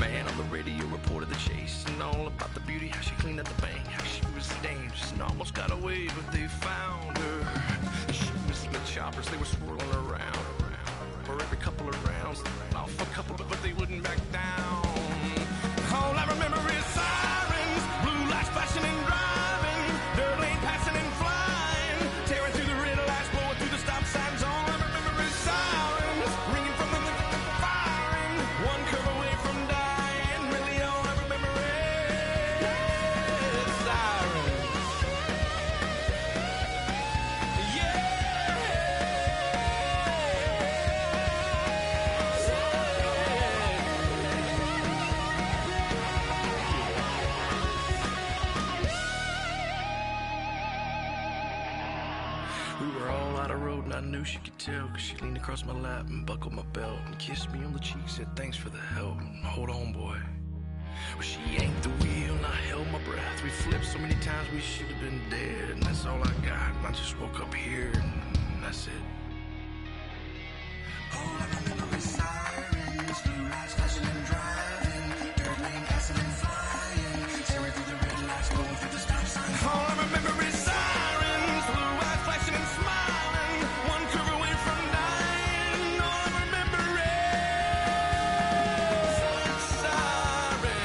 man on the radio reported the chase and all about the beauty, how she cleaned up the bank, how she was dangerous and almost got away, but they found her. She was in the choppers, they were swirling around for every couple of rounds, off a couple, but they wouldn't back down. All I remember is sirens, blue lights flashing and driving, dirt lane passing and flying, tearing through the red lights, blowing through the stop signs. All I remember is sirens, ringing from the firing, one curve away from dying. Really all I remember is sirens. We were all out of road and I knew she could tell, cause she leaned across my lap and buckled my belt and kissed me on the cheek, said thanks for the help and hold on boy. Well, she yanked the wheel and I held my breath. We flipped so many times we should have been dead, and that's all I got, and I just woke up here and that's it. All I remember is sirens, blue lights flashing and driving, dirt lane passing and flying, tearing through the red lights, going through the stop sign. All I remember is sirens, blue lights flashing and smiling, one curve away from dying. All I remember is sirens.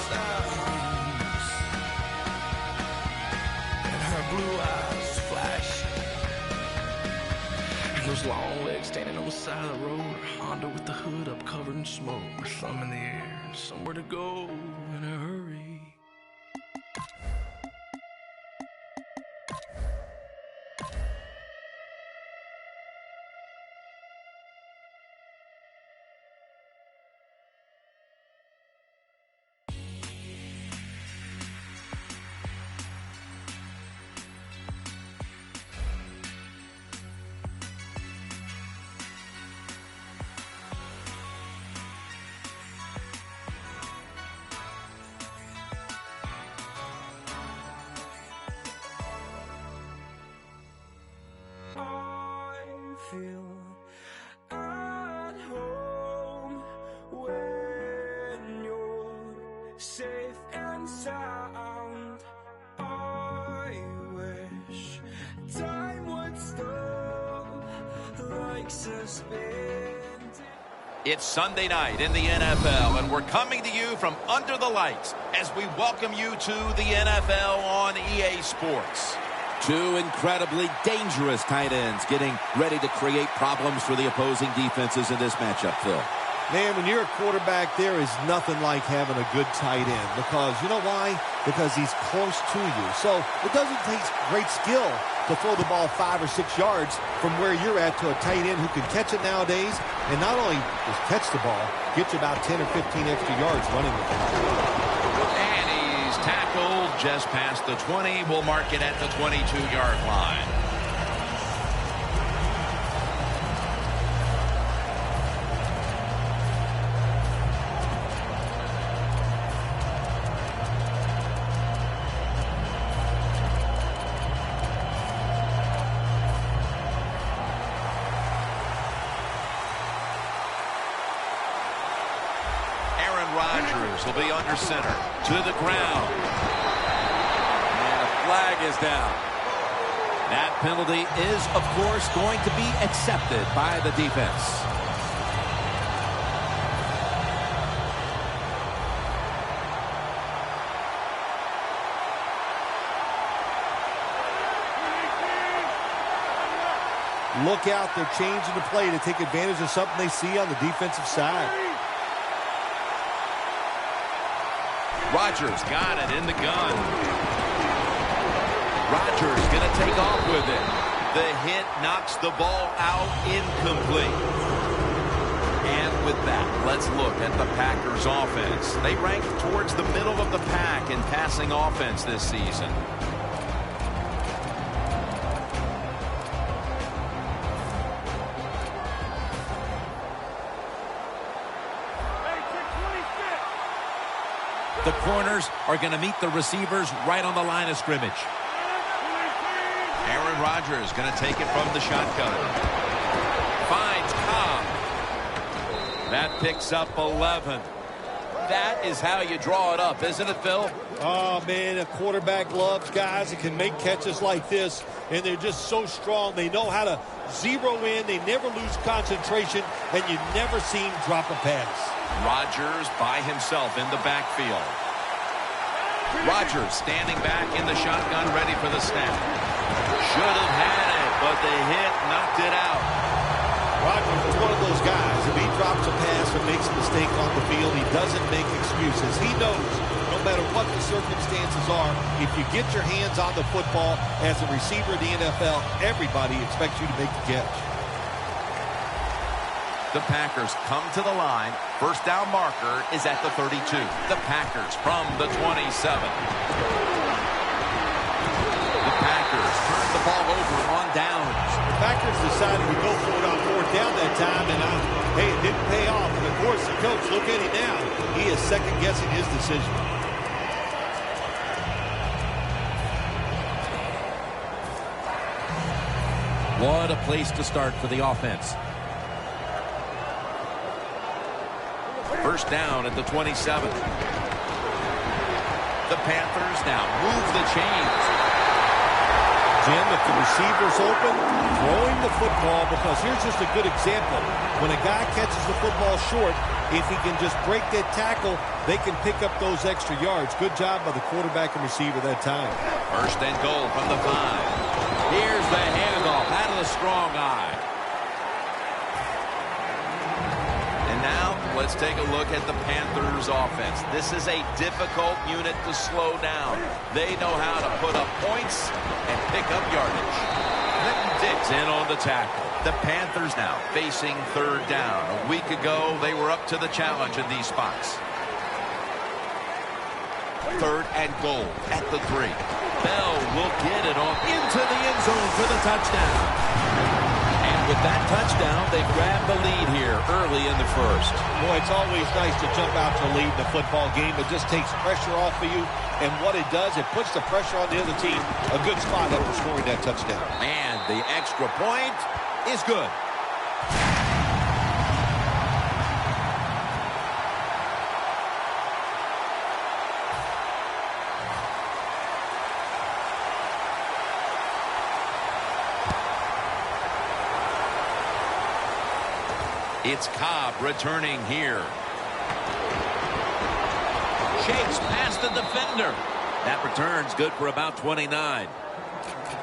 Sirens. And her blue eyes flash, and those long legs standing on the side of the road. Honda with the hood up, covered in smoke, with thumb in the air, somewhere to go in a hurry. Feel at home when you're safe and sound. I wish time would stop like suspended. It's Sunday night in the NFL, and we're coming to you from under the lights as we welcome you to the NFL on EA Sports. Two incredibly dangerous tight ends getting ready to create problems for the opposing defenses in this matchup, Phil. Man, when you're a quarterback, there is nothing like having a good tight end, because you know why? Because he's close to you. So it doesn't take great skill to throw the ball 5 or 6 yards from where you're at to a tight end who can catch it nowadays, and not only just catch the ball, get you about 10 or 15 extra yards running with it. Tackled just past the 20. We'll mark it at the 22-yard line. Rodgers will be under center, to the ground. And a flag is down. That penalty is, of course, going to be accepted by the defense. Look out, they're changing the play to take advantage of something they see on the defensive side. Rodgers got it in the gun. Rodgers going to take off with it. The hit knocks the ball out, incomplete. And with that, let's look at the Packers offense. They rank towards the middle of the pack in passing offense this season. The corners are going to meet the receivers right on the line of scrimmage. Aaron Rodgers going to take it from the shotgun. Finds Cobb. That picks up 11. That is how you draw it up, isn't it, Phil? Oh, man, a quarterback loves guys that can make catches like this, and they're just so strong. They know how to zero in. They never lose concentration, and you never see him drop a pass. Rodgers by himself in the backfield. Rodgers standing back in the shotgun, ready for the snap. Should have had it, but the hit knocked it out. Rodgers is one of those guys. If he drops a pass or makes a mistake on the field, he doesn't make excuses. He knows no matter what the circumstances are, if you get your hands on the football as a receiver in the NFL, everybody expects you to make the catch. The Packers come to the line. First down marker is at the 32. The Packers from the 27. The Packers turn the ball over on downs. The Packers decided to go for it on fourth down that time, and hey, it didn't pay off. And of course, the coach, look at him now. He is second-guessing his decision. What a place to start for the offense. First down at the 27. The Panthers now move the chains. Jim, if the receiver's open, throwing the football, because here's just a good example. When a guy catches the football short, if he can just break that tackle, they can pick up those extra yards. Good job by the quarterback and receiver that time. First and goal from the 5. Here's the handoff out of the strong eye. And now let's take a look at the Panthers offense. This is a difficult unit to slow down. They know how to put up points and pick up yardage. Clinton Diggs in on the tackle. The Panthers now facing third down. A week ago, they were up to the challenge in these spots. Third and goal at the 3. Bell will get it on into the end zone for the touchdown. And with that touchdown, they grab the lead here early in the first. Boy, it's always nice to jump out to lead the football game. It just takes pressure off of you. And what it does, it puts the pressure on the other team. A good spot after scoring that touchdown. And the extra point is good. It's Cobb returning here. Shakes past the defender. That return's good for about 29.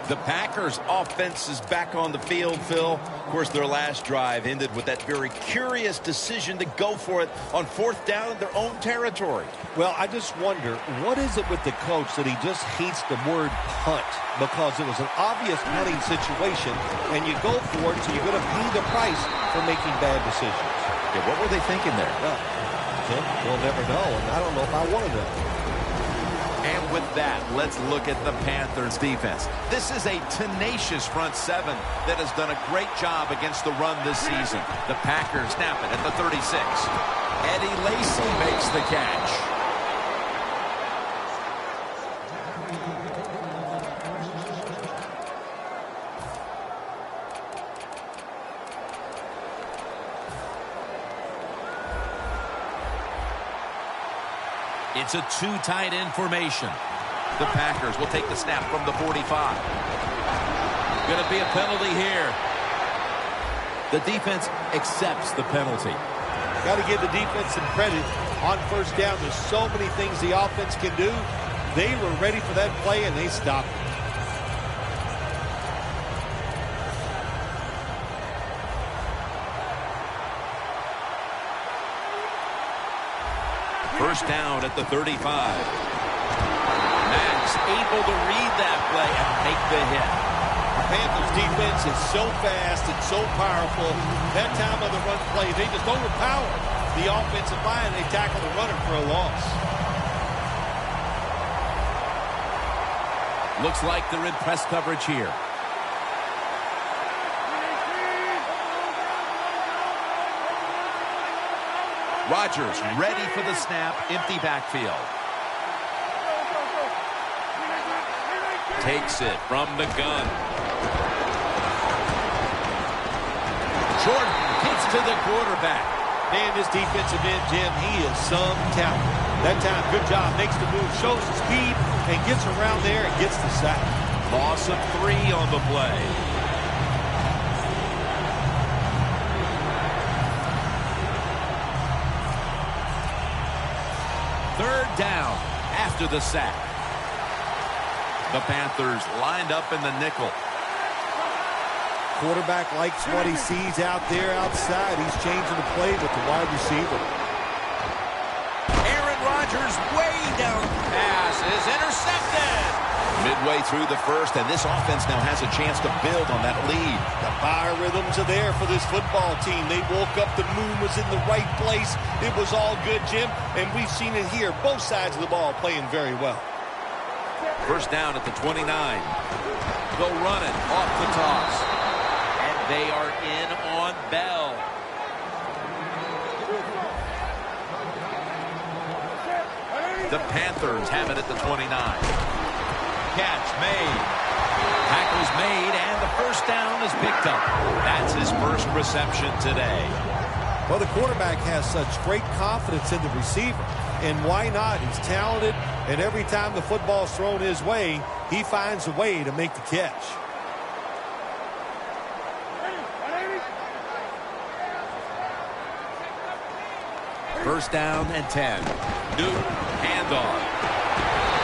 The Packers offense is back on the field, Phil. Of course, their last drive ended with that very curious decision to go for it on fourth down in their own territory. Well, I just wonder, what is it with the coach that he just hates the word punt? Because it was an obvious punting situation, and you go for it, so you're going to pay the price for making bad decisions. Yeah, what were they thinking there? Well, Tim, we'll never know, and I don't know if I want to know. And with that, let's look at the Panthers defense. This is a tenacious front seven that has done a great job against the run this season. The Packers snap it at the 36. Eddie Lacy makes the catch. It's a two tight end formation. The Packers will take the snap from the 45. Going to be a penalty here. The defense accepts the penalty. Got to give the defense some credit on first down. There's so many things the offense can do. They were ready for that play, and they stopped it. First down at the 35. Max able to read that play and make the hit. The Panthers defense is so fast and so powerful. That time of the run play, they just overpower the offensive line. They tackle the runner for a loss. Looks like they're in press coverage here. Rodgers ready for the snap, empty backfield. Takes it from the gun. Jordan gets to the quarterback. Man, this defensive end, Jim, he is some talent. That time, good job, makes the move, shows the speed, and gets around there and gets the sack. Loss of 3 on the play. Third down after the sack. The Panthers lined up in the nickel. Quarterback likes what he sees out there outside. He's changing the play with the wide receiver. Aaron Rodgers way down. Pass is intercepted. Midway through the first, and this offense now has a chance to build on that lead. The biorhythms are there for this football team. They woke up, the moon was in the right place. It was all good, Jim, and we've seen it here. Both sides of the ball playing very well. First down at the 29. Go running off the toss. And they are in on Bell. The Panthers have it at the 29. Catch made. Tackle's made, and the first down is picked up. That's his first reception today. Well, the quarterback has such great confidence in the receiver. And why not? He's talented, and every time the football's thrown his way, he finds a way to make the catch. First down and 10. Newton, handoff.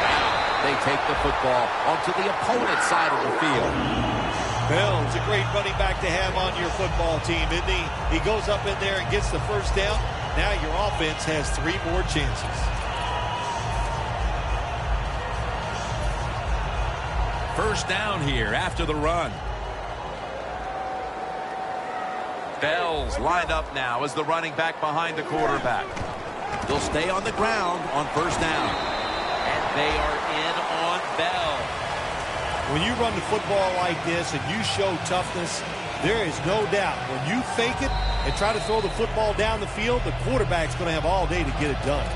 Now they take the football onto the opponent's side of the field. Bell's a great running back to have on your football team, isn't he? He goes up in there and gets the first down. Now your offense has 3 more chances. First down here after the run. Bell's lined up now as the running back behind the quarterback. They'll stay on the ground on first down. And they are in on Bell. When you run the football like this and you show toughness, there is no doubt when you fake it and try to throw the football down the field, the quarterback's going to have all day to get it done.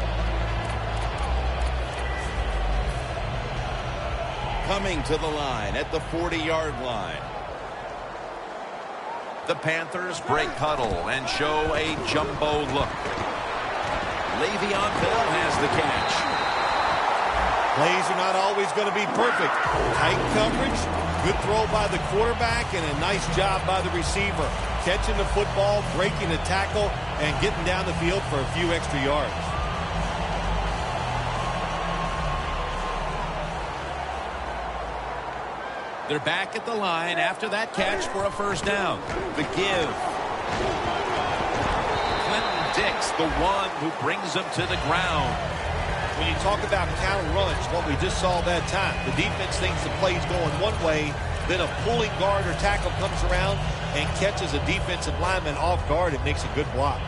Coming to the line at the 40-yard line. The Panthers break huddle and show a jumbo look. Le'Veon Bell has the catch. Plays are not always going to be perfect. Tight coverage, good throw by the quarterback, and a nice job by the receiver. Catching the football, breaking the tackle, and getting down the field for a few extra yards. They're back at the line after that catch for a first down. The give. Clinton Dix, the one who brings them to the ground. When you talk about counter runs, what we just saw that time, the defense thinks the play's going one way, then a pulling guard or tackle comes around and catches a defensive lineman off guard and makes a good block.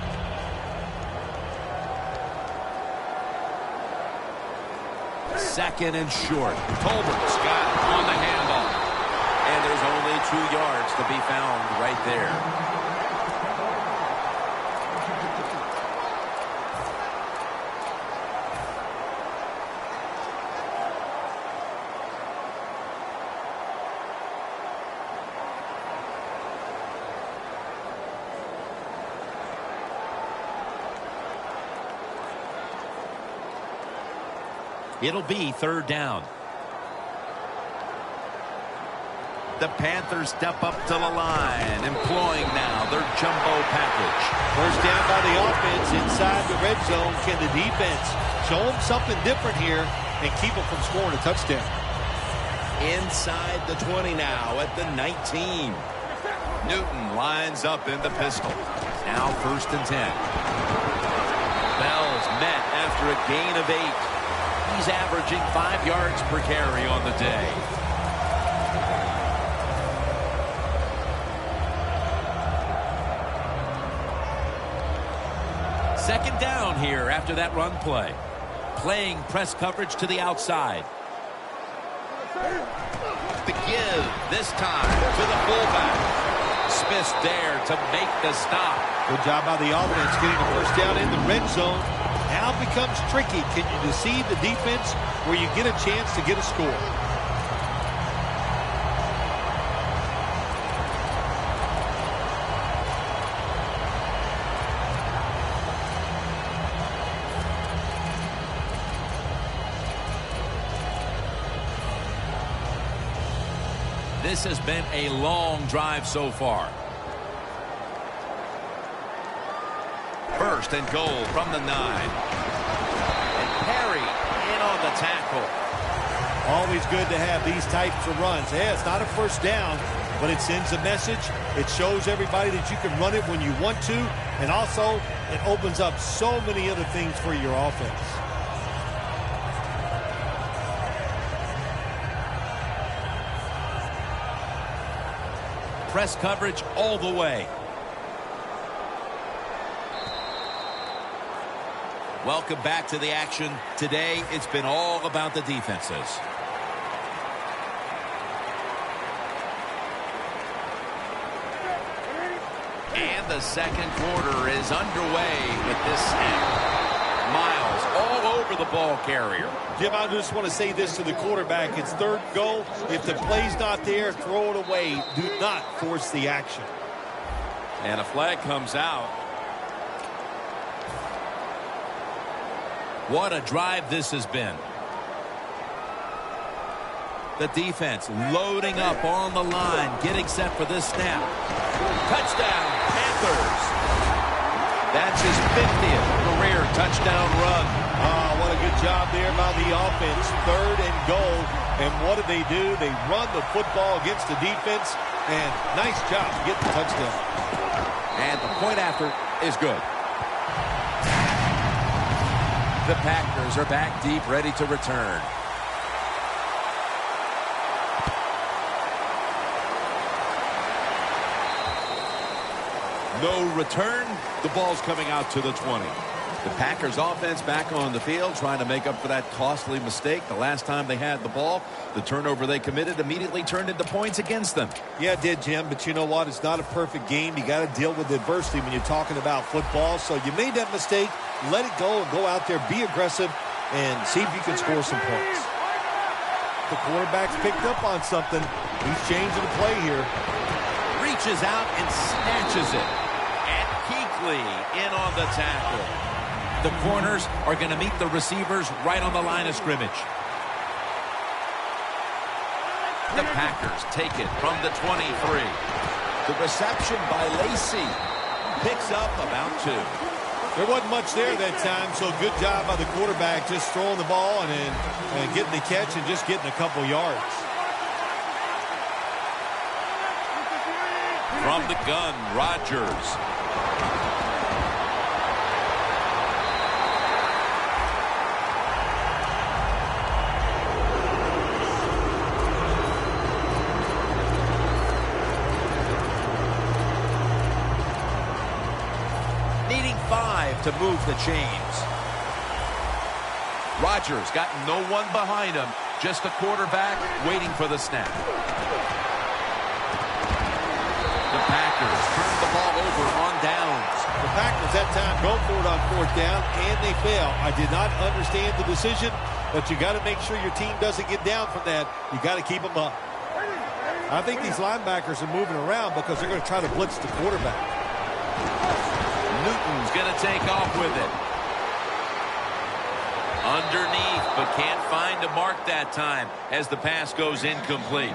Second and short. Tolbert's got it on the handoff. And there's only 2 yards to be found right there. It'll be third down. The Panthers step up to the line, employing now their jumbo package. First down by the offense inside the red zone. Can the defense show them something different here and keep them from scoring a touchdown? Inside the 20 now at the 19. Newton lines up in the pistol. Now first and 10. Bell's met after a gain of 8. He's averaging 5 yards per carry on the day. Second down here after that run play. Playing press coverage to the outside. The give this time to the fullback. Smith's there to make the stop. Good job by the offense getting the first down in the red zone. Now it becomes tricky. Can you deceive the defense where you get a chance to get a score? This has been a long drive so far. First and goal from the 9. And Perry in on the tackle. Always good to have these types of runs. Yeah, it's not a first down, but it sends a message. It shows everybody that you can run it when you want to, and also it opens up so many other things for your offense. Press coverage all the way. Welcome back to the action. Today, it's been all about the defenses. And the second quarter is underway with this snap. Miles all over the ball carrier. Jim, I just want to say this to the quarterback. It's third goal. If the play's not there, throw it away. Do not force the action. And a flag comes out. What a drive this has been. The defense loading up on the line, getting set for this snap. Touchdown, Panthers. That's his 50th career touchdown run. What a good job there by the offense. Third and goal. And what do? They run the football against the defense. And nice job to get the touchdown. And the point after is good. The Packers are back deep, ready to return. No return. The ball's coming out to the 20. The Packers offense back on the field trying to make up for that costly mistake. The last time they had the ball, the turnover they committed immediately turned into points against them. Yeah, it did, Jim, but you know what? It's not a perfect game. You got to deal with adversity when you're talking about football. So you made that mistake, let it go, and go out there, be aggressive, and see if you can score some points. The quarterback's picked up on something. He's changing the play here. Reaches out and snatches it. And Kuechly in on the tackle. The corners are going to meet the receivers right on the line of scrimmage. The Packers take it from the 23. The reception by Lacy picks up about 2. There wasn't much there that time, so good job by the quarterback just throwing the ball and getting the catch and just getting a couple yards. From the gun, Rodgers. Needing 5 to move the chains. Rodgers got no one behind him, just a quarterback waiting for the snap. The Packers turn the ball over on downs. The Packers that time go for it on fourth down, and they fail. I did not understand the decision, but you got to make sure your team doesn't get down from that. You got to keep them up. I think these linebackers are moving around because they're going to try to blitz the quarterback. Newton's going to take off with it. Underneath, but can't find a mark that time as the pass goes incomplete.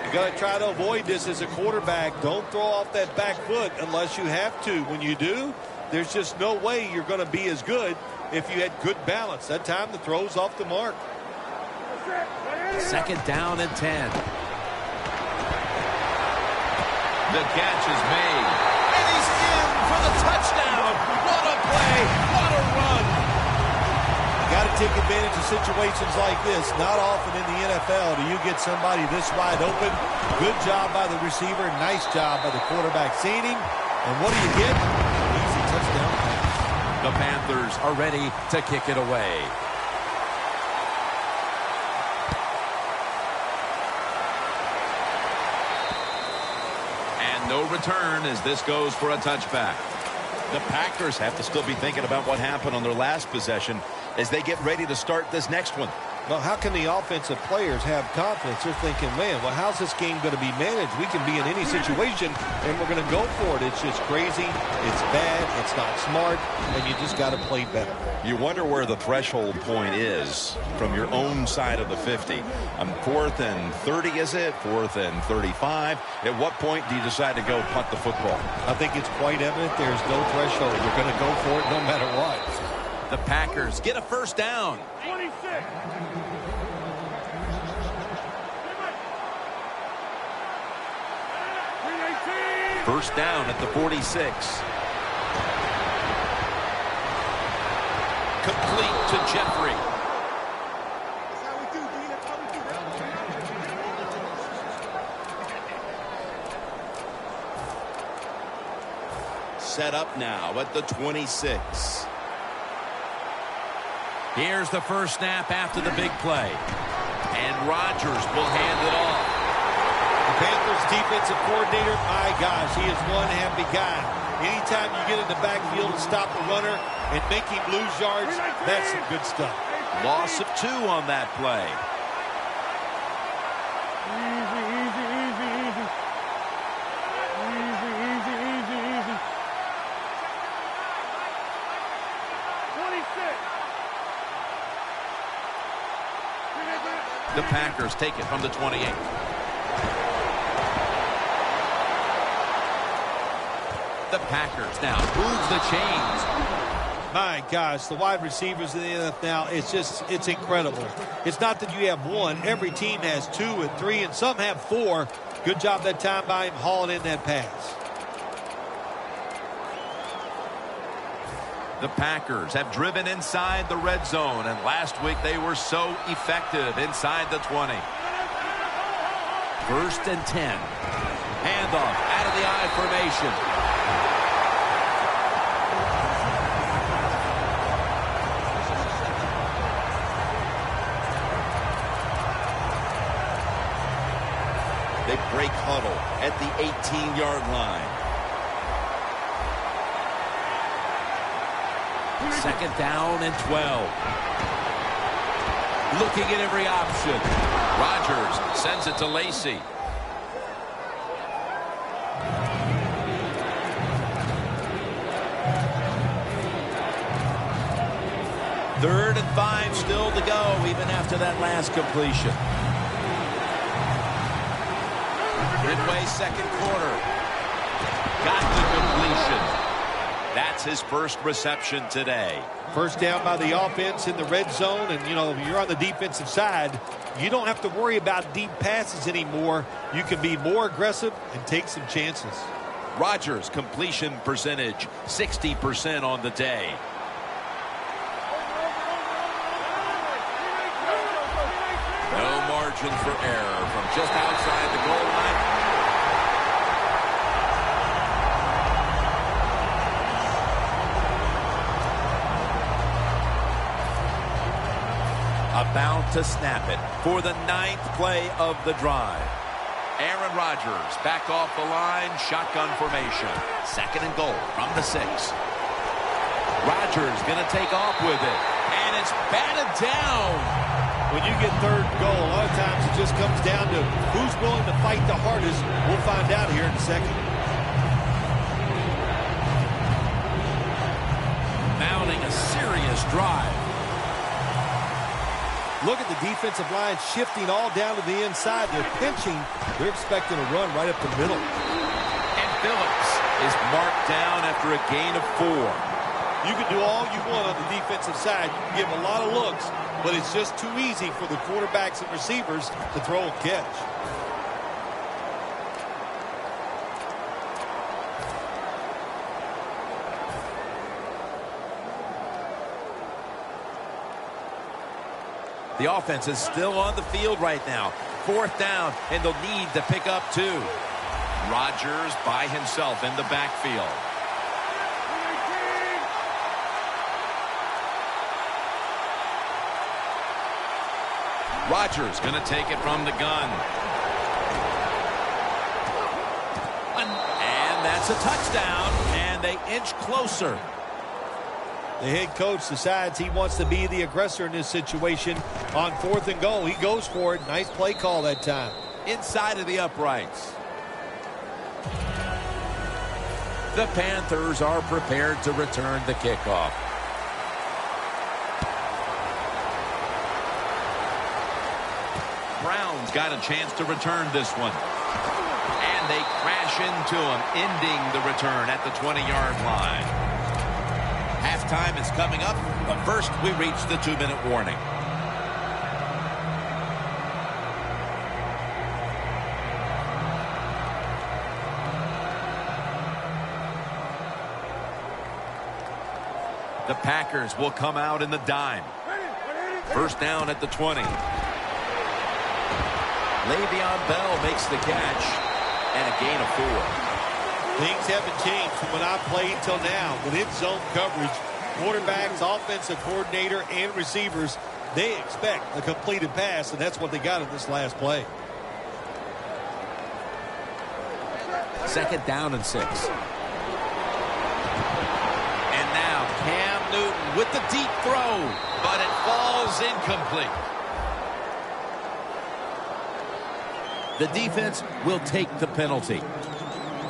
You got to try to avoid this as a quarterback. Don't throw off that back foot unless you have to. When you do, there's just no way you're going to be as good if you had good balance. That time the throw's off the mark. Second down and 10. The catch is made. And he's in for the touchdown. What a play. What a run. Got to take advantage of situations like this. Not often in the NFL do you get somebody this wide open. Good job by the receiver. Nice job by the quarterback seeing him. And what do you get? Easy touchdown pass. The Panthers are ready to kick it away. And no return as this goes for a touchback. The Packers have to still be thinking about what happened on their last possession as they get ready to start this next one. Well, how can the offensive players have confidence? They're thinking, man, well, how's this game going to be managed? We can be in any situation, and we're going to go for it. It's just crazy. It's bad. It's not smart, and you just got to play better. You wonder where the threshold point is from your own side of the 50. 4th and 30, is it? 4th and 35. At what point do you decide to go punt the football? I think it's quite evident there's no threshold. They're going to go for it no matter what. The Packers get a first down. 26. First down at the 46. Complete to Jeffrey. Set up now at the 26. Here's the first snap after the big play. And Rodgers will hand it off. The Panthers defensive coordinator, my gosh, he is one happy guy. Anytime you get in the backfield and stop a runner and make him lose yards, that's some good stuff. Loss of 2 on that play. Easy, easy, easy, easy. Easy, easy, easy, easy. 26. The Packers take it from the 28. The Packers now moves the chains. My gosh, the wide receivers in the NFL now, it's incredible. It's not that you have one. Every team has 2 and 3, and some have 4. Good job that time by him hauling in that pass. The Packers have driven inside the red zone, and last week they were so effective inside the 20. First and 10. Handoff out of the I formation. They break huddle at the 18-yard line. Second down and 12. Looking at every option. Rodgers sends it to Lacy. Third and 5 still to go, even after that last completion. Midway second quarter. Got the completion. That's his first reception today. First down by the offense in the red zone, and, you're on the defensive side. You don't have to worry about deep passes anymore. You can be more aggressive and take some chances. Rodgers' completion percentage, 60% on the day. No margin for error from just outside the goal line. About to snap it for the 9th play of the drive. Aaron Rodgers back off the line, shotgun formation. Second and goal from the 6. Rodgers going to take off with it, and it's batted down. When you get third and goal, a lot of times it just comes down to who's willing to fight the hardest. We'll find out here in a second. Mounting a serious drive. Look at the defensive line shifting all down to the inside. They're pinching. They're expecting a run right up the middle. And Phillips is marked down after a gain of 4. You can do all you want on the defensive side. You can give a lot of looks, but it's just too easy for the quarterbacks and receivers to throw and catch. The offense is still on the field right now. Fourth down, and they'll need to pick up 2. Rodgers by himself in the backfield. Rodgers going to take it from the gun. And that's a touchdown, and they inch closer. The head coach decides he wants to be the aggressor in this situation. On 4th and goal, he goes for it. Nice play call that time. Inside of the uprights. The Panthers are prepared to return the kickoff. Brown's got a chance to return this one. And they crash into him, ending the return at the 20-yard line. Halftime is coming up, but first we reach the 2-minute warning. The Packers will come out in the dime. First down at the 20. Le'Veon Bell makes the catch, and a gain of 4. Things haven't changed from when I played till now. With in-zone coverage, quarterbacks, offensive coordinator, and receivers, they expect a completed pass, and that's what they got in this last play. Second down and 6. And now Cam Newton with the deep throw, but it falls incomplete. The defense will take the penalty.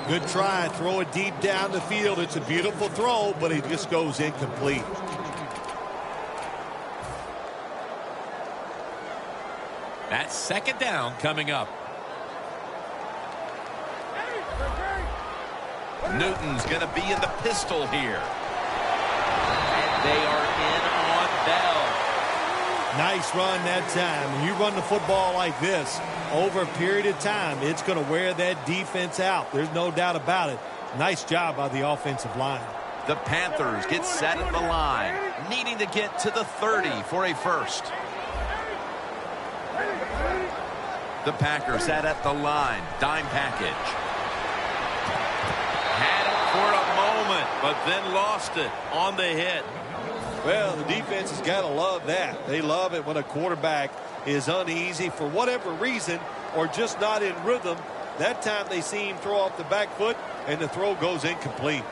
Good try. Throw it deep down the field. It's a beautiful throw, but it just goes incomplete. That's second down coming up. Newton's going to be in the pistol here. And they are in on Bell. Nice run that time. When you run the football like this, over a period of time, it's going to wear that defense out. There's no doubt about it. Nice job by the offensive line. The Panthers get set at the line, needing to get to the 30 for a first. The Packers set at the line, dime package. Had it for a moment, but then lost it on the hit. Well, the defense has got to love that. They love it when a quarterback is uneasy for whatever reason or just not in rhythm. That time they see him throw off the back foot and the throw goes incomplete.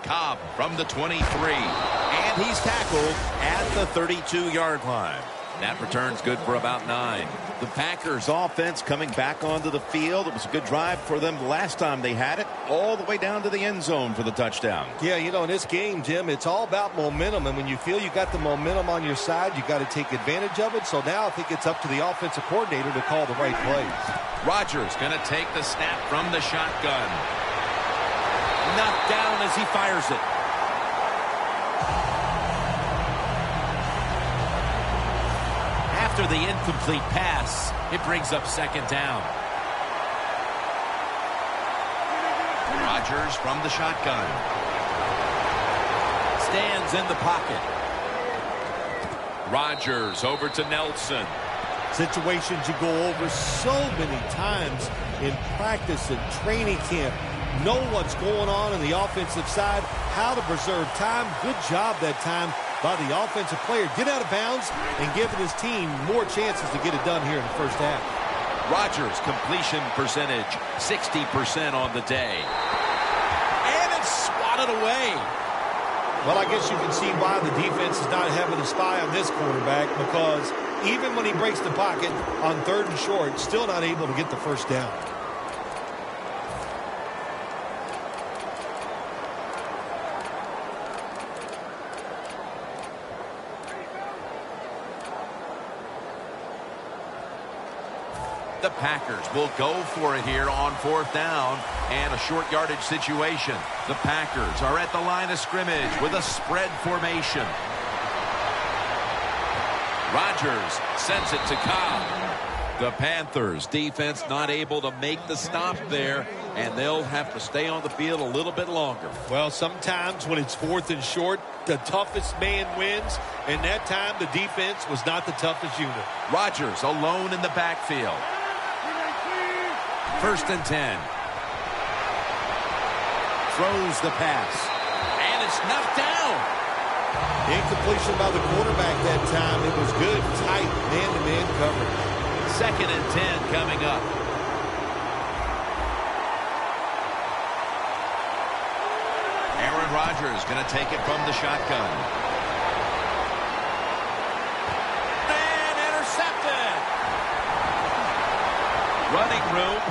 Cobb from the 23, and he's tackled at the 32-yard line. That return's good for about 9. The Packers offense coming back onto the field. It was a good drive for them the last time they had it, all the way down to the end zone for the touchdown. Yeah, you know, in this game, Jim, it's all about momentum. And when you feel you got the momentum on your side, you got to take advantage of it. So now I think it's up to the offensive coordinator to call the right plays. Rodgers going to take the snap from the shotgun. Knocked down as he fires it. After the incomplete pass, it brings up second down. Rodgers from the shotgun. Stands in the pocket. Rodgers over to Nelson. Situations you go over so many times in practice and training camp. Know what's going on the offensive side, how to preserve time. Good job that time by the offensive player. Get out of bounds and giving his team more chances to get it done here in the first half. Rodgers' completion percentage, 60% on the day. And it's swatted away. Well, I guess you can see why the defense is not having a spy on this quarterback, because even when he breaks the pocket on 3rd and short, still not able to get the first down. The Packers will go for it here on 4th down and a short yardage situation. The Packers are at the line of scrimmage with a spread formation. Rodgers sends it to Cobb. The Panthers defense not able to make the stop there, and they'll have to stay on the field a little bit longer. Well, sometimes when it's 4th and short, the toughest man wins, and that time the defense was not the toughest unit. Rodgers alone in the backfield. 1st and 10. Throws the pass. And it's knocked down. Incompletion by the quarterback that time. It was good, tight, man-to-man coverage. 2nd and 10 coming up. Aaron Rodgers going to take it from the shotgun. And intercepted. Running room.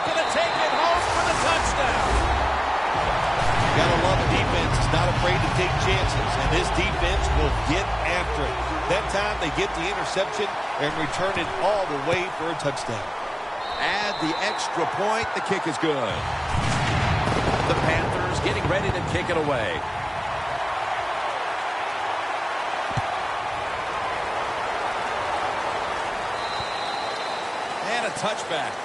Going to take it home for the touchdown. You gotta love a defense. It's not afraid to take chances, and this defense will get after it. That time they get the interception and return it all the way for a touchdown. Add the extra point. The kick is good. The Panthers getting ready to kick it away. And a touchback.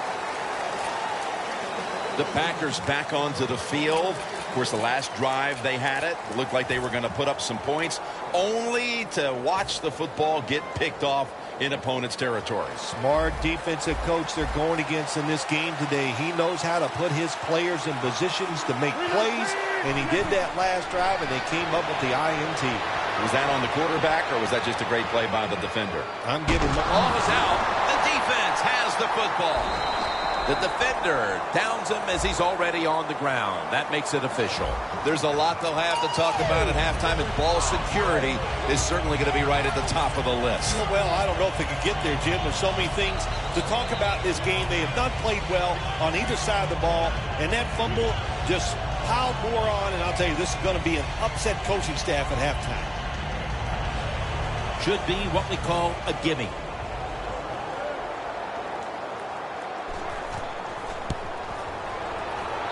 The Packers back onto the field. Of course, the last drive they had it looked like they were going to put up some points, only to watch the football get picked off in opponent's territory. Smart defensive coach they're going against in this game today. He knows how to put his players in positions to make plays, and he did that last drive, and they came up with the INT. Was that on the quarterback, or was that just a great play by the defender? I'm giving the ball is out. The defense has the football. The defender downs him as he's already on the ground. That makes it official. There's a lot they'll have to talk about at halftime, and ball security is certainly going to be right at the top of the list. Well, I don't know if they could get there, Jim. There's so many things to talk about in this game. They have not played well on either side of the ball, and that fumble just piled more on, and I'll tell you, this is going to be an upset coaching staff at halftime. Should be what we call a gimme.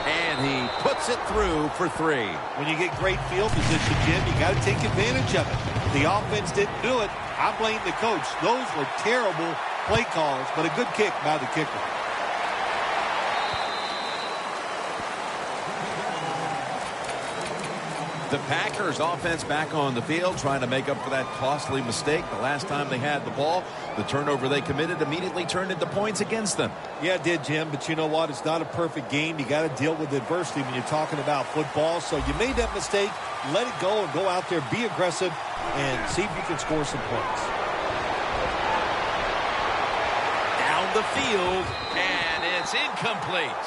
And he puts it through for 3. When you get great field position, Jim, you got to take advantage of it. The offense didn't do it. I blame the coach. Those were terrible play calls, but a good kick by the kicker. The Packers offense back on the field trying to make up for that costly mistake. The last time they had the ball, the turnover they committed immediately turned into points against them. Yeah, it did, Jim, but you know what? It's not a perfect game. You got to deal with adversity when you're talking about football. So you made that mistake, let it go, and go out there, be aggressive, and see if you can score some points. Down the field, and it's incomplete.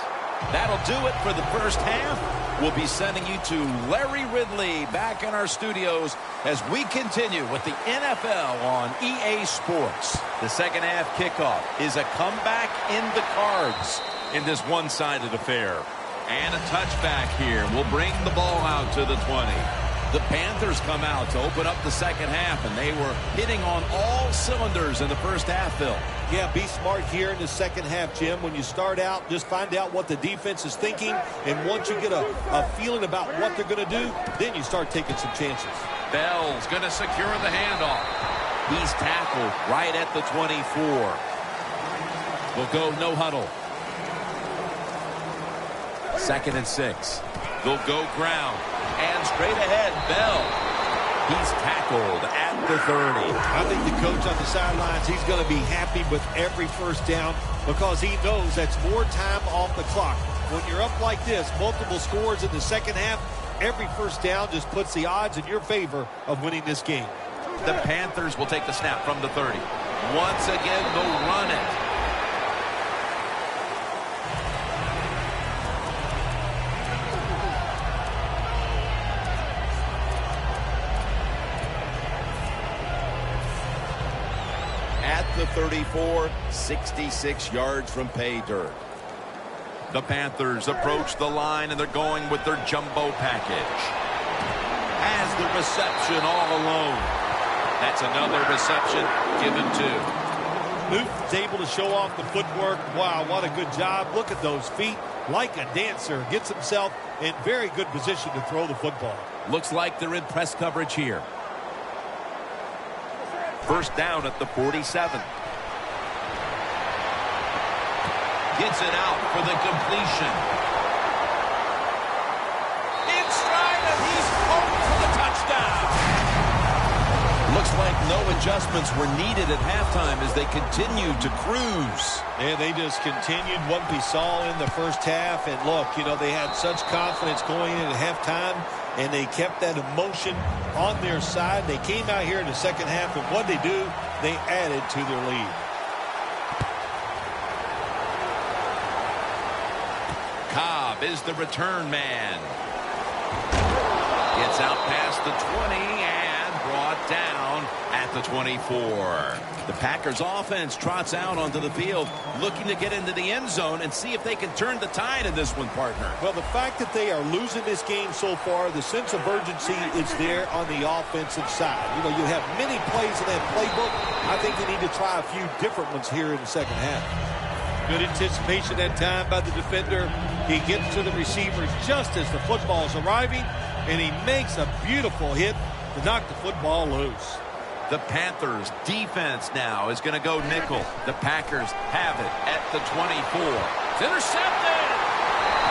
That'll do it for the first half. We'll be sending you to Larry Ridley back in our studios as we continue with the NFL on EA Sports. The second half kickoff is a comeback in the cards in this one-sided affair. And a touchback here will bring the ball out to the 20. The Panthers come out to open up the second half, and they were hitting on all cylinders in the first half, Phil. Yeah, be smart here in the second half, Jim. When you start out, just find out what the defense is thinking, and once you get a feeling about what they're going to do, then you start taking some chances. Bell's going to secure the handoff. He's tackled right at the 24. We'll go no huddle. 2nd and 6. They'll go ground. And straight ahead, Bell. He's tackled at the 30. I think the coach on the sidelines, he's going to be happy with every first down because he knows that's more time off the clock. When you're up like this, multiple scores in the second half, every first down just puts the odds in your favor of winning this game. The Panthers will take the snap from the 30. Once again, they'll run it. The 34, 66 yards from pay dirt. The Panthers approach the line, and they're going with their jumbo package. Has the reception all alone. That's another reception given to. Newton's able to show off the footwork. Wow, what a good job. Look at those feet. Like a dancer. Gets himself in very good position to throw the football. Looks like they're in press coverage here. First down at the 47. Gets it out for the completion. In stride, and he's home for the touchdown. Looks like no adjustments were needed at halftime as they continued to cruise. Yeah, they just continued what we saw in the first half. And look, you know, they had such confidence going into halftime, and they kept that emotion on their side. They came out here in the second half, and what they do, they added to their lead. Cobb is the return man. Gets out past the 20 and brought down at the 24. The Packers offense trots out onto the field, looking to get into the end zone and see if they can turn the tide in this one, partner. Well, the fact that they are losing this game so far, the sense of urgency is there on the offensive side. You know, you have many plays in that playbook. I think they need to try a few different ones here in the second half. Good anticipation that time by the defender. He gets to the receivers just as the football is arriving, and he makes a beautiful hit to knock the football loose. The Panthers defense now is going to go nickel. The Packers have it at the 24. It's intercepted!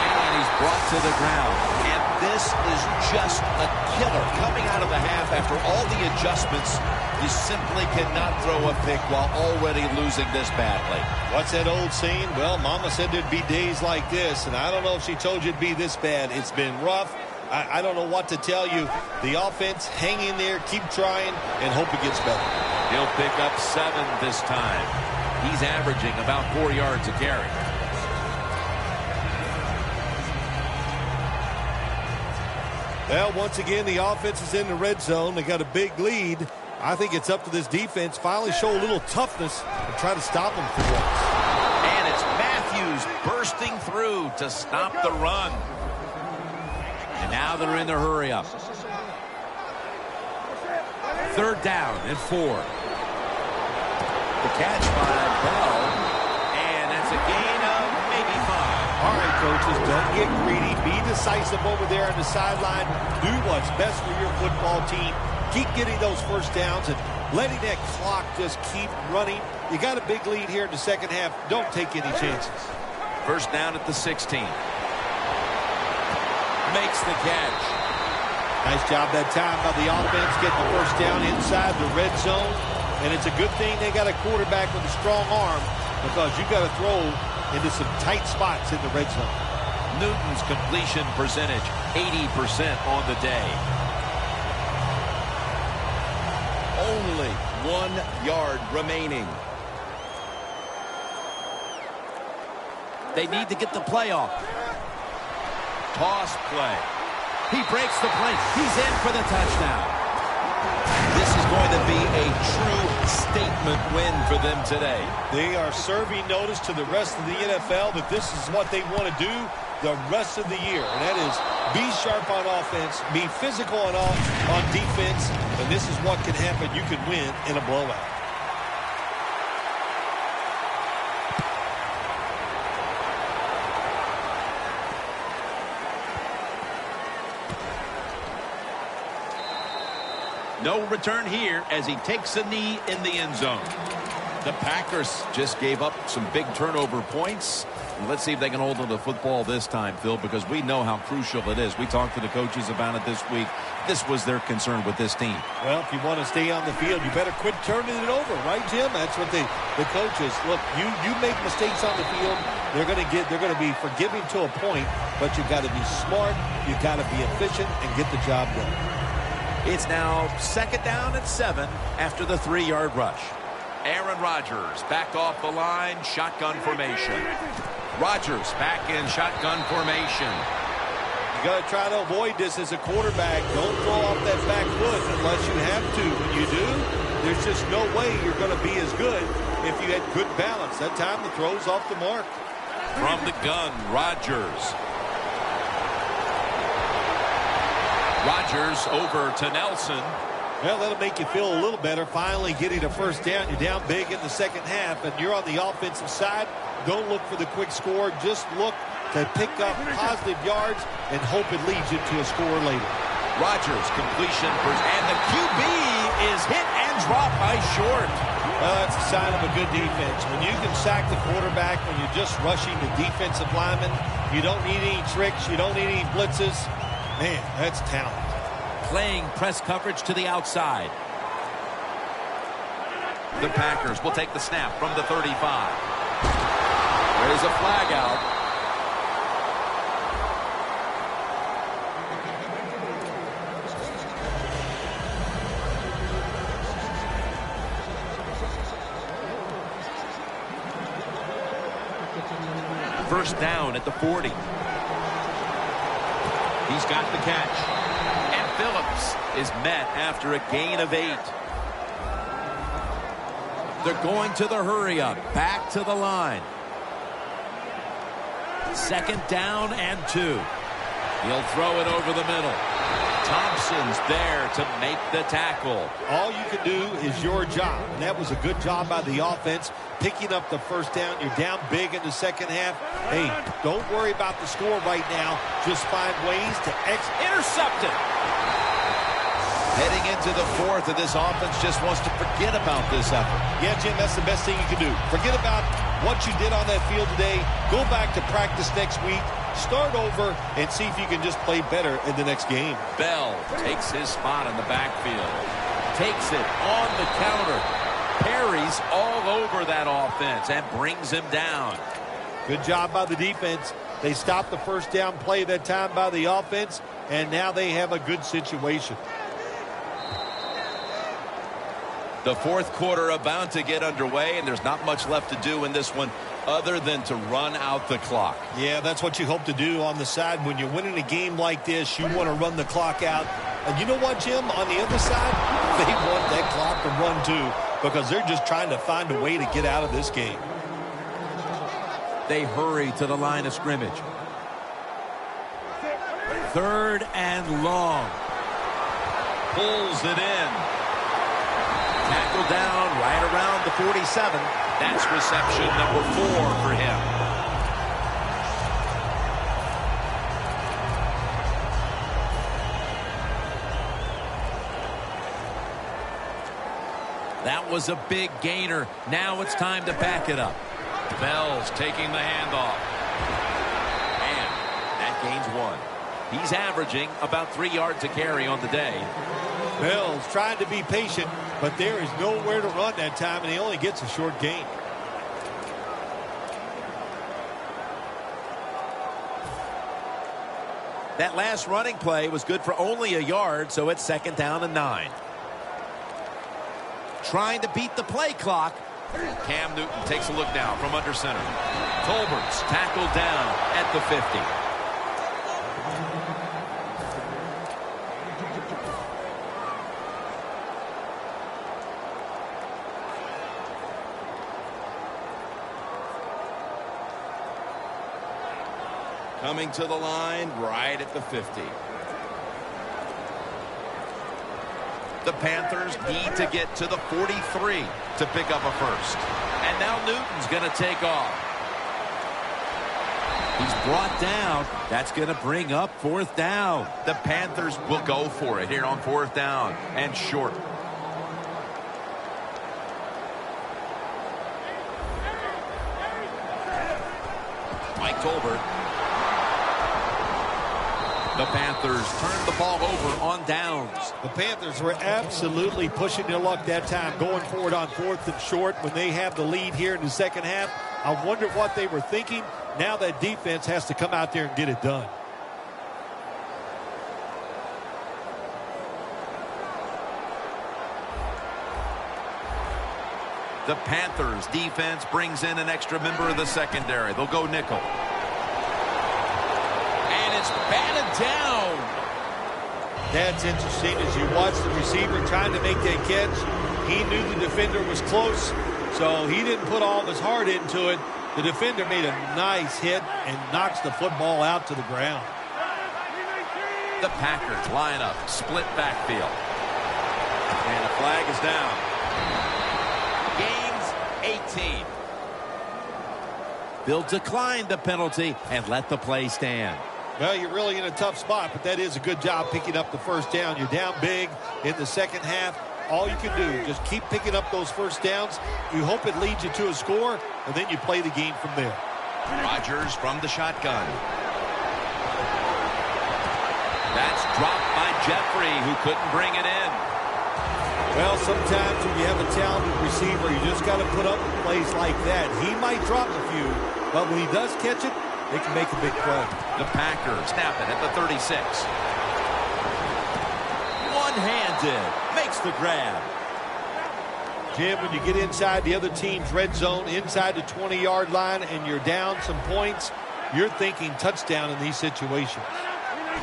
And he's brought to the ground. And this is just a killer. Coming out of the half after all the adjustments, you simply cannot throw a pick while already losing this badly. What's that old saying? Well, Mama said there'd be days like this, and I don't know if she told you it'd be this bad. It's been rough. I don't know what to tell you. The offense, hang in there, keep trying, and hope it gets better. He'll pick up 7 this time. He's averaging about 4 yards a carry. Well, once again, the offense is in the red zone. They got a big lead. I think it's up to this defense. Finally show a little toughness and try to stop them for once. And it's Matthews bursting through to stop the run. And now they're in the hurry up. 3rd down and 4. The catch by Bell. And that's a gain of maybe 5. All right, coaches, don't get greedy. Be decisive over there on the sideline. Do what's best for your football team. Keep getting those first downs and letting that clock just keep running. You got a big lead here in the second half. Don't take any chances. 1st down at the 16. Makes the catch. Nice job that time by the offense getting the first down inside the red zone. And it's a good thing they got a quarterback with a strong arm, because you got to throw into some tight spots in the red zone. Newton's completion percentage 80% on the day. Only 1 yard remaining. They need to get the play off. Toss play. He breaks the play. He's in for the touchdown. This is going to be a true statement win for them today. They are serving notice to the rest of the NFL that this is what they want to do the rest of the year. And that is be sharp on offense, be physical on defense, and this is what can happen. You can win in a blowout. No return here as he takes a knee in the end zone. The Packers just gave up some big turnover points. Let's see if they can hold on to the football this time, Phil, because we know how crucial it is. We talked to the coaches about it this week. This was their concern with this team. Well, if you want to stay on the field, you better quit turning it over, right, Jim? That's what the coaches look. You make mistakes on the field, they're going to be forgiving to a point, but you got to be smart, you got to be efficient, and get the job done. It's now 2nd down and 7 after the 3-yard rush. Aaron Rodgers back off the line, shotgun formation. Rodgers back in shotgun formation. You got to try to avoid this as a quarterback. Don't throw off that back foot unless you have to. When you do, there's just no way you're going to be as good if you had good balance. That time the throw's off the mark. From the gun, Rodgers. Rodgers over to Nelson. Well, that'll make you feel a little better. Finally getting a first down. You're down big in the second half, and you're on the offensive side. Don't look for the quick score. Just look to pick up positive yards and hope it leads you to a score later. Rodgers completion, and the QB is hit and dropped by Short. Well, that's a sign of a good defense. When you can sack the quarterback, when you're just rushing the defensive lineman, you don't need any tricks, you don't need any blitzes. Man, that's talent. Playing press coverage to the outside. The Packers will take the snap from the 35. There's a flag out. First down at the 40. He's got the catch. And Phillips is met after a gain of 8. They're going to the hurry up. Back to the line. Second down and 2. He'll throw it over the middle. Thompson's there to make the tackle. All you can do is your job, and that was a good job by the offense, picking up the first down. You're down big in the second half. Hey, don't worry about the score right now. Just find ways to intercept it. Heading into the fourth, and this offense just wants to forget about this effort. Yeah, Jim, that's the best thing you can do. Forget about what you did on that field today. Go back to practice next week. Start over and see if you can just play better in the next game. Bell takes his spot in the backfield. Takes it on the counter. Parries all over that offense and brings him down. Good job by the defense. They stopped the first down play that time by the offense, and now they have a good situation. The fourth quarter about to get underway, and there's not much left to do in this one other than to run out the clock. Yeah, that's what you hope to do on the side. When you're winning a game like this, you want to run the clock out. And you know what, Jim? On the other side, they want that clock to run too, because they're just trying to find a way to get out of this game. They hurry to the line of scrimmage. Third and long. Pulls it in. Tackle down right around the 47. That's reception number 4 for him. That was a big gainer. Now it's time to back it up. Bell's taking the handoff. And that gains 1. He's averaging about 3 yards a carry on the day. Bell's trying to be patient, but there is nowhere to run that time, and he only gets a short gain. That last running play was good for only a yard, so it's second down and 9. Trying to beat the play clock. Cam Newton takes a look now from under center. Colbert's tackled down at the 50. Coming to the line right at the 50. The Panthers need to get to the 43 to pick up a first. And now Newton's going to take off. He's brought down. That's going to bring up fourth down. The Panthers will go for it here on fourth down and short. Mike Tolbert. The Panthers turn the ball over on downs. The Panthers were absolutely pushing their luck that time, going forward on fourth and short when they have the lead here in the second half. I wonder what they were thinking. Now that defense has to come out there and get it done. The Panthers defense brings in an extra member of the secondary. They'll go nickel. It's batted down. That's interesting. As you watch the receiver trying to make that catch, he knew the defender was close, so he didn't put all of his heart into it. The defender made a nice hit and knocks the football out to the ground. The Packers line up, split backfield. And the flag is down. Gains 18. They'll decline the penalty and let the play stand. Well, you're really in a tough spot, but that is a good job picking up the first down. You're down big in the second half. All you can do, just keep picking up those first downs. You hope it leads you to a score, and then you play the game from there. Rodgers from the shotgun. That's dropped by Jeffrey, who couldn't bring it in. Well, sometimes when you have a talented receiver, you just got to put up with plays like that. He might drop a few, but when he does catch it, they can make a big play. The Packers snap it at the 36. One-handed, makes the grab. Jim, when you get inside the other team's red zone, inside the 20-yard line, and you're down some points, you're thinking touchdown in these situations.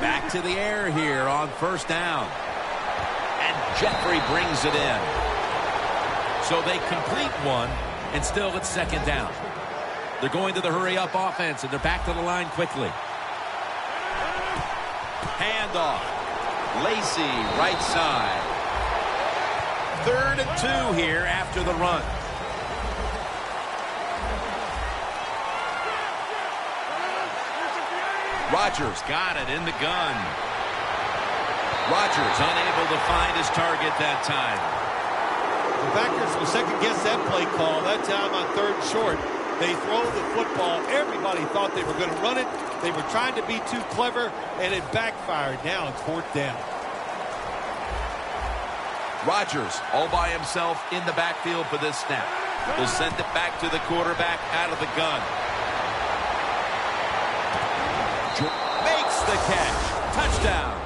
Back to the air here on first down. And Jeffrey brings it in. So they complete one, and still it's second down. They're going to the hurry-up offense, and they're back to the line quickly. Handoff. Lacy, right side. 3rd and 2 here after the run. Rodgers got it in the gun. Rodgers unable to find his target that time. The Packers will second-guess that play call. That time on 3rd and short, they throw the football. Everybody thought they were going to run it. They were trying to be too clever, and it backfired. Now it's 4th down. Rodgers all by himself in the backfield for this snap. Will send it back to the quarterback out of the gun. Makes the catch. Touchdown.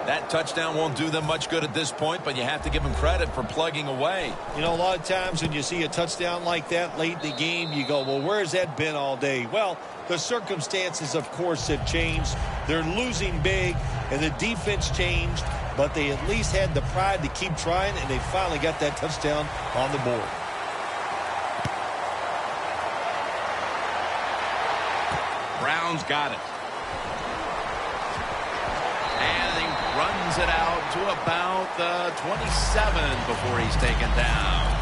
That touchdown won't do them much good at this point, but you have to give them credit for plugging away. You know, a lot of times when you see a touchdown like that late in the game, you go, well, where's that been all day? Well, the circumstances, of course, have changed. They're losing big, and the defense changed, but they at least had the pride to keep trying, and they finally got that touchdown on the board. Brown's got it. And he runs it out to about the 27 before he's taken down.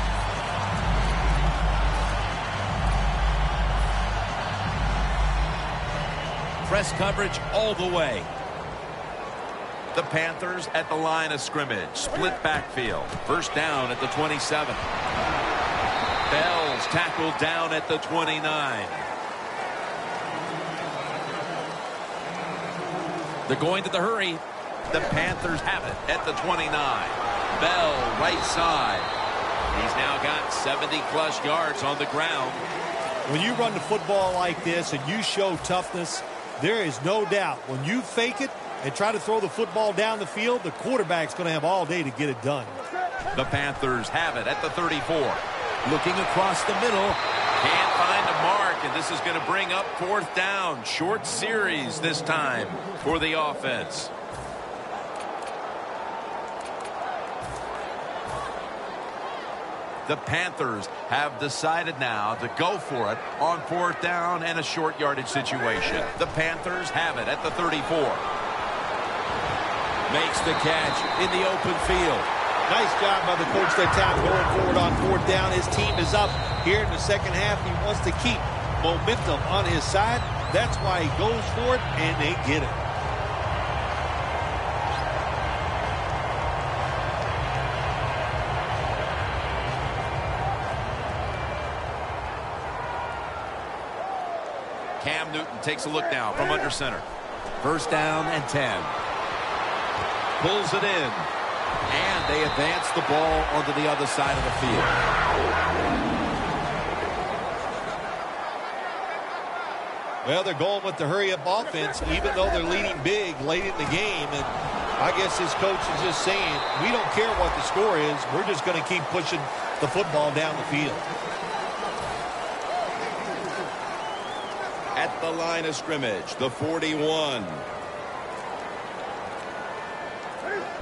Press coverage all the way. The Panthers at the line of scrimmage. Split backfield. First down at the 27. Bell's tackled down at the 29. They're going to the hurry. The Panthers have it at the 29. Bell, right side. He's now got 70-plus yards on the ground. When you run the football like this and you show toughness, there is no doubt when you fake it and try to throw the football down the field, the quarterback's going to have all day to get it done. The Panthers have it at the 34. Looking across the middle. Can't find a mark, and this is going to bring up 4th down. Short series this time for the offense. The Panthers have decided now to go for it on 4th down and a short yardage situation. The Panthers have it at the 34. Makes the catch in the open field. Nice job by the coach that time going forward on 4th down. His team is up here in the second half. He wants to keep momentum on his side. That's why he goes for it, and they get it. Cam Newton takes a look now from under center. First down and 10. Pulls it in. And they advance the ball onto the other side of the field. Well, they're going with the hurry-up offense, even though they're leading big late in the game. And I guess his coach is just saying, we don't care what the score is. We're just going to keep pushing the football down the field. At the line of scrimmage, the 41.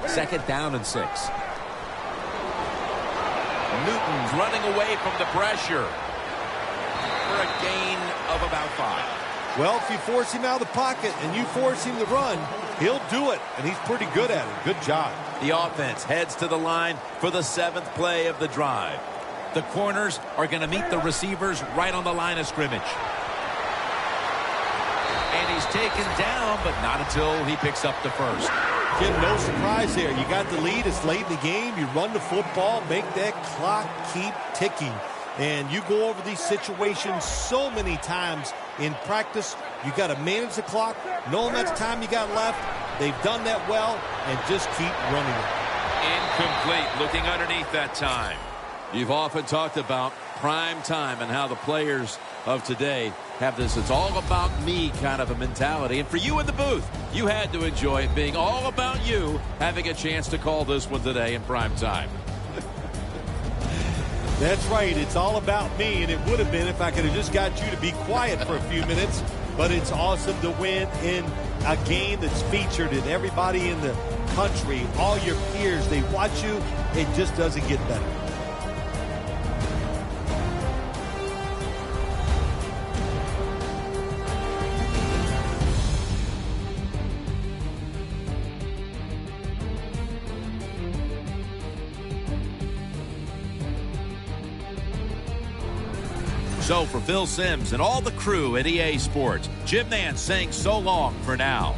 Second down and 6. Newton's running away from the pressure for a gain of about 5. Well, if you force him out of the pocket and you force him to run, he'll do it, and he's pretty good at it. Good job. The offense heads to the line for the 7th play of the drive. The corners are going to meet the receivers right on the line of scrimmage. And he's taken down, but not until he picks up the first. Jim, no surprise there. You got the lead. It's late in the game. You run the football, make that clock keep ticking. And you go over these situations so many times in practice. You got to manage the clock, know how much time you got left. They've done that well, and just keep running it. Incomplete. Looking underneath that time. You've often talked about prime time and how the players of today have this "it's all about me" kind of a mentality. And for you in the booth, you had to enjoy it being all about you, having a chance to call this one today in prime time. That's right. It's all about me, and it would have been if I could have just got you to be quiet for a few minutes. But it's awesome to win in a game that's featured in everybody in the country. All your peers, they watch you. It just doesn't get better. So for Phil Simms and all the crew at EA Sports, Jim Nance saying so long for now.